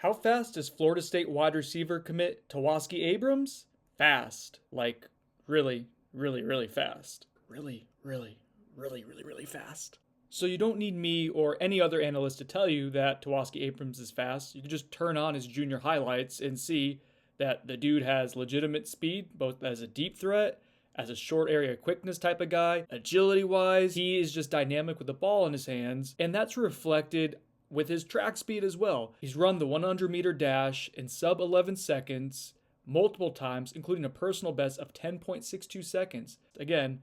How fast does Florida State wide receiver commit Tawaski Abrams? Fast. Like, really, really, really fast. Really fast. So you don't need me or any other analyst to tell you that Tawaski Abrams is fast. You can just turn on his junior highlights and see that the dude has legitimate speed, both as a deep threat, as a short area quickness type of guy. Agility wise, he is just dynamic with the ball in his hands, and that's reflected with his track speed as well. He's run the 100-meter dash in sub 11 seconds multiple times, including a personal best of 10.62 seconds. Again,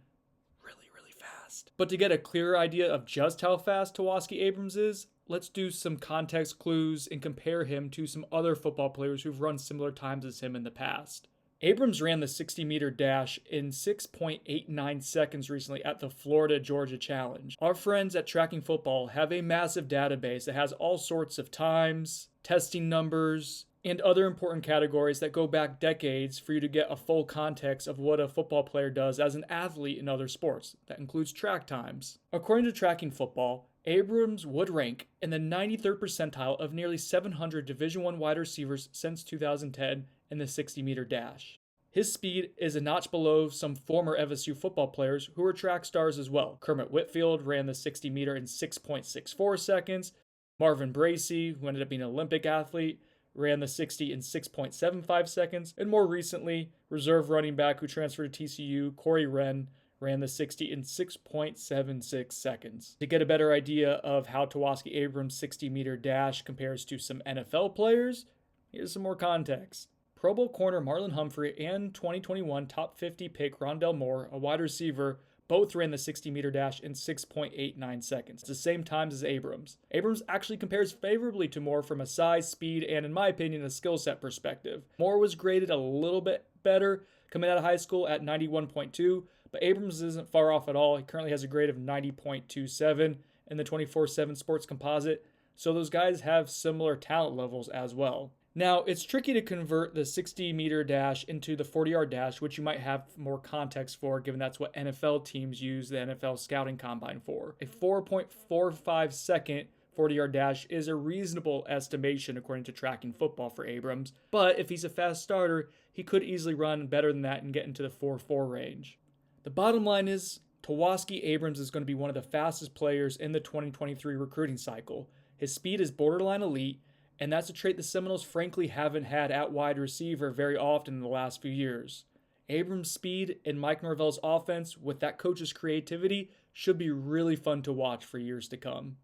really fast. But to get a clearer idea of just how fast Tawaski Abrams is, let's do some context clues and compare him to some other football players who've run similar times as him in the past. Abrams ran the 60-meter dash in 6.89 seconds recently at the Florida-Georgia Challenge. Our friends at Tracking Football have a massive database that has all sorts of times, testing numbers, and other important categories that go back decades for you to get a full context of what a football player does as an athlete in other sports. That includes track times. According to Tracking Football, Abrams would rank in the 93rd percentile of nearly 700 Division I wide receivers since 2010 in the 60-meter dash. His speed is a notch below some former FSU football players who were track stars as well. Kermit Whitfield ran the 60-meter in 6.64 seconds. Marvin Bracey, who ended up being an Olympic athlete, ran the 60 in 6.75 seconds. And more recently, reserve running back who transferred to TCU, Corey Wren, ran the 60 in 6.76 seconds. To get a better idea of how Tawaski Abrams' 60-meter dash compares to some NFL players, here's some more context. Pro Bowl corner Marlon Humphrey and 2021 top 50 pick Rondell Moore, a wide receiver, both ran the 60-meter dash in 6.89 seconds. It's the same times as Abrams. Abrams actually compares favorably to Moore from a size, speed, and in my opinion, a skill set perspective. Moore was graded a little bit better coming out of high school at 91.2, but Abrams isn't far off at all. He currently has a grade of 90.27 in the 24/7 Sports Composite, so those guys have similar talent levels as well. Now, it's tricky to convert the 60-meter dash into the 40-yard dash, which you might have more context for, given that's what NFL teams use the NFL scouting combine for. A 4.45 second 40-yard dash is a reasonable estimation according to Tracking Football for Abrams, but if he's a fast starter, he could easily run better than that and get into the 4.4 range. The bottom line is, Tawaski Abrams is going to be one of the fastest players in the 2023 recruiting cycle. His speed is borderline elite, and that's a trait the Seminoles frankly haven't had at wide receiver very often in the last few years. Abrams' speed and Mike Norvell's offense, with that coach's creativity, should be really fun to watch for years to come.